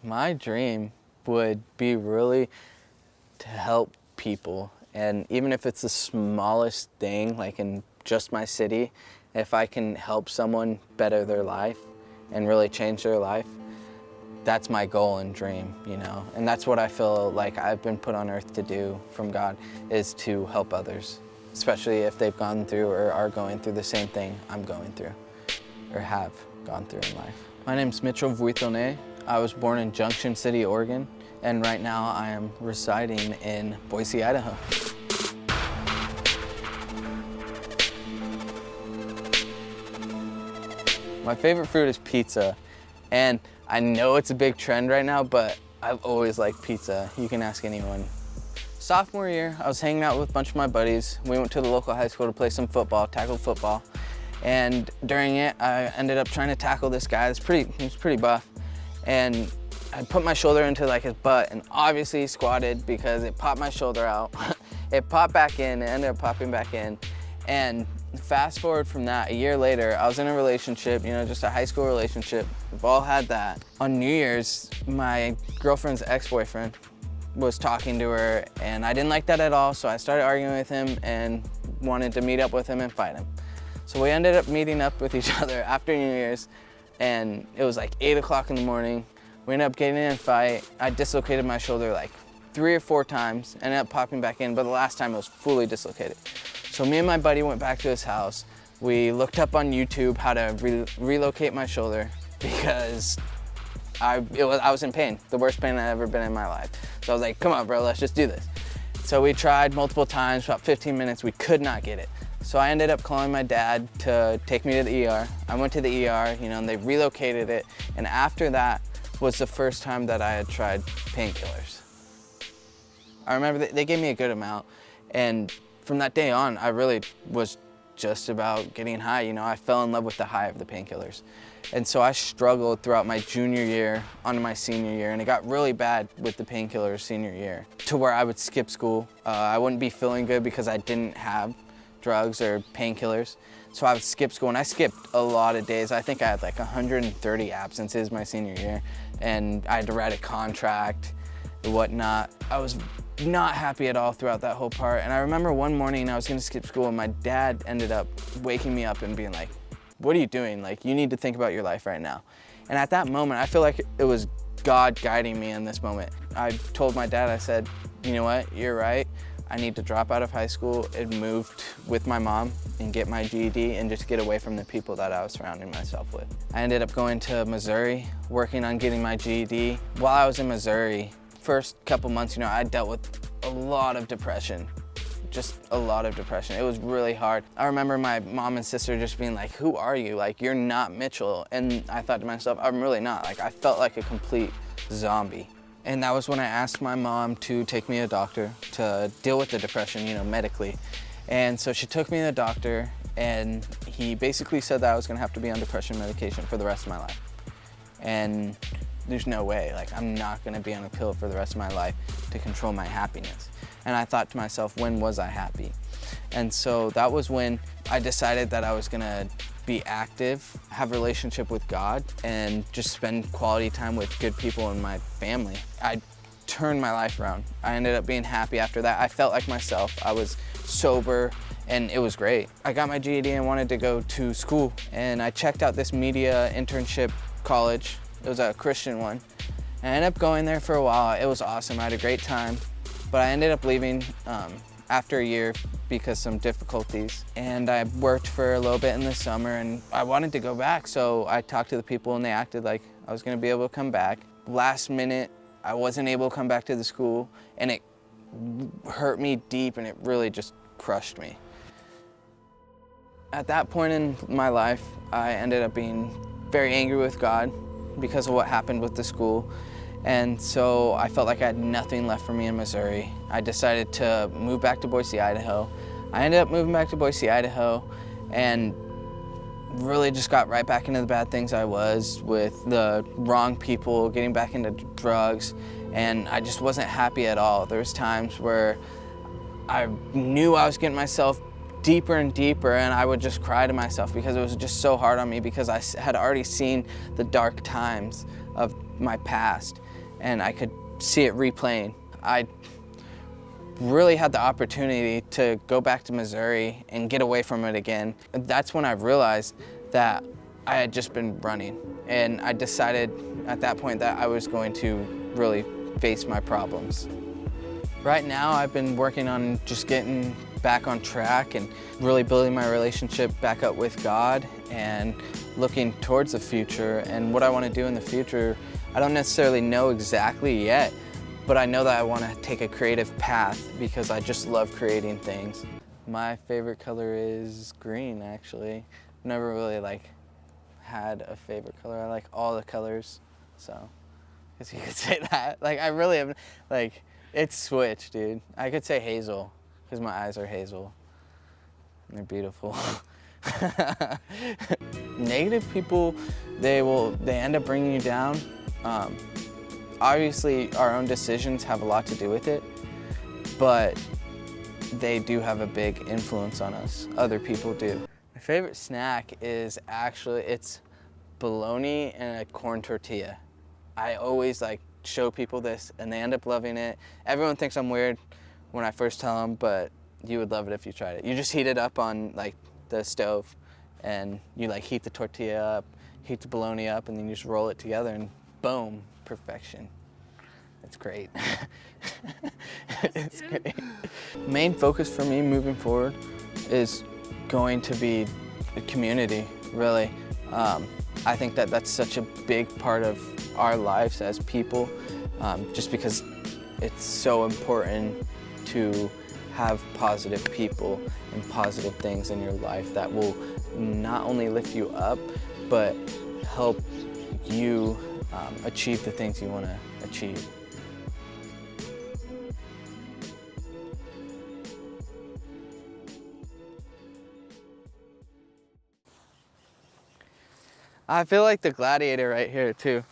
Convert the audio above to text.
My dream would be really to help people, and even if it's the smallest thing, like in just my city, if I can help someone better their life and really change their life, that's my goal and dream, you know? And that's what I feel like I've been put on earth to do from God, is to help others, especially if they've gone through or are going through the same thing I'm going through or have gone through in life. My name's Mitchel Vuittonet. I was born in Junction City, Oregon, and right now I am residing in Boise, Idaho. My favorite food is pizza, and I know it's a big trend right now, but I've always liked pizza. You can ask anyone. Sophomore year, I was hanging out with a bunch of my buddies. We went to the local high school to play some football, tackle football. And during it, I ended up trying to tackle this guy. He was pretty buff. And I put my shoulder into like his butt, and obviously he squatted because it popped my shoulder out. It popped back in, it ended up popping back in. And fast forward from that, a year later, I was in a relationship, you know, just a high school relationship. We've all had that. On New Year's, my girlfriend's ex-boyfriend was talking to her, and I didn't like that at all, so I started arguing with him and wanted to meet up with him and fight him. So we ended up meeting up with each other after New Year's, and it was like 8 o'clock in the morning. We ended up getting in a fight. I dislocated my shoulder like 3 or 4 times, ended up popping back in, but the last time it was fully dislocated. So me and my buddy went back to his house. We looked up on YouTube how to relocate my shoulder because I was in pain, the worst pain I've ever been in my life. So I was like, come on, bro, let's just do this. So we tried multiple times, about 15 minutes, we could not get it. So I ended up calling my dad to take me to the ER. I went to the ER, you know, and they relocated it. And after that was the first time that I had tried painkillers. I remember they gave me a good amount, and from that day on, I really was just about getting high. You know, I fell in love with the high of the painkillers. And so I struggled throughout my junior year, onto my senior year, and it got really bad with the painkillers senior year, to where I would skip school. I wouldn't be feeling good because I didn't have drugs or painkillers. So I would skip school, and I skipped a lot of days. I think I had like 130 absences my senior year, and I had to write a contract and whatnot. I was not happy at all throughout that whole part. And I remember one morning I was gonna skip school, and my dad ended up waking me up and being like, what are you doing? Like, you need to think about your life right now. And at that moment, I feel like it was God guiding me in this moment. I told my dad, I said, you know what, you're right. I need to drop out of high school and move with my mom and get my GED and just get away from the people that I was surrounding myself with. I ended up going to Missouri, working on getting my GED. While I was in Missouri, first couple months, you know, I dealt with a lot of depression. Just a lot of depression. It was really hard. I remember my mom and sister just being like, who are you? Like, you're not Mitchell. And I thought to myself, I'm really not. Like, I felt like a complete zombie. And that was when I asked my mom to take me to a doctor to deal with the depression, you know, medically. And so she took me to the doctor, and he basically said that I was gonna have to be on depression medication for the rest of my life. And there's no way, like, I'm not gonna be on a pill for the rest of my life to control my happiness. And I thought to myself, when was I happy? And so that was when I decided that I was gonna be active, have a relationship with God, and just spend quality time with good people in my family. I turned my life around. I ended up being happy after that. I felt like myself. I was sober, and it was great. I got my GED and wanted to go to school, and I checked out this media internship college. It was a Christian one. And I ended up going there for a while. It was awesome. I had a great time. But I ended up leaving after a year because of some difficulties. And I worked for a little bit in the summer, and I wanted to go back. So I talked to the people, and they acted like I was gonna be able to come back. Last minute, I wasn't able to come back to the school, and it hurt me deep, and it really just crushed me. At that point in my life, I ended up being very angry with God because of what happened with the school. And so I felt like I had nothing left for me in Missouri. I decided to move back to Boise, Idaho. I ended up moving back to Boise, Idaho, and really just got right back into the bad things I was with the wrong people, getting back into drugs, and I just wasn't happy at all. There was times where I knew I was getting myself deeper and deeper, and I would just cry to myself because it was just so hard on me, because I had already seen the dark times of my past. and I could see it replaying. I really had the opportunity to go back to Missouri and get away from it again. And that's when I realized that I had just been running, and I decided at that point that I was going to really face my problems. Right now, I've been working on just getting back on track and really building my relationship back up with God and looking towards the future and what I want to do in the future. I don't necessarily know exactly yet, but I know that I want to take a creative path because I just love creating things. My favorite color is green, actually. Never really had a favorite color. I like all the colors, so I guess you could say that. I really have, it's switched, dude. I could say hazel, because my eyes are hazel. And they're beautiful. Negative people, they end up bringing you down. Obviously, our own decisions have a lot to do with it, but they do have a big influence on us. Other people do. My favorite snack is actually, it's bologna and a corn tortilla. I always show people this and they end up loving it. Everyone thinks I'm weird when I first tell them, but you would love it if you tried it. You just heat it up on the stove and you heat the tortilla up, heat the bologna up, and then you just roll it together and boom, perfection. It's great. It's great. Main focus for me moving forward is going to be the community, really. I think that that's such a big part of our lives as people, just because it's so important to have positive people and positive things in your life that will not only lift you up, but help you achieve the things you want to achieve. I feel like the gladiator right here too.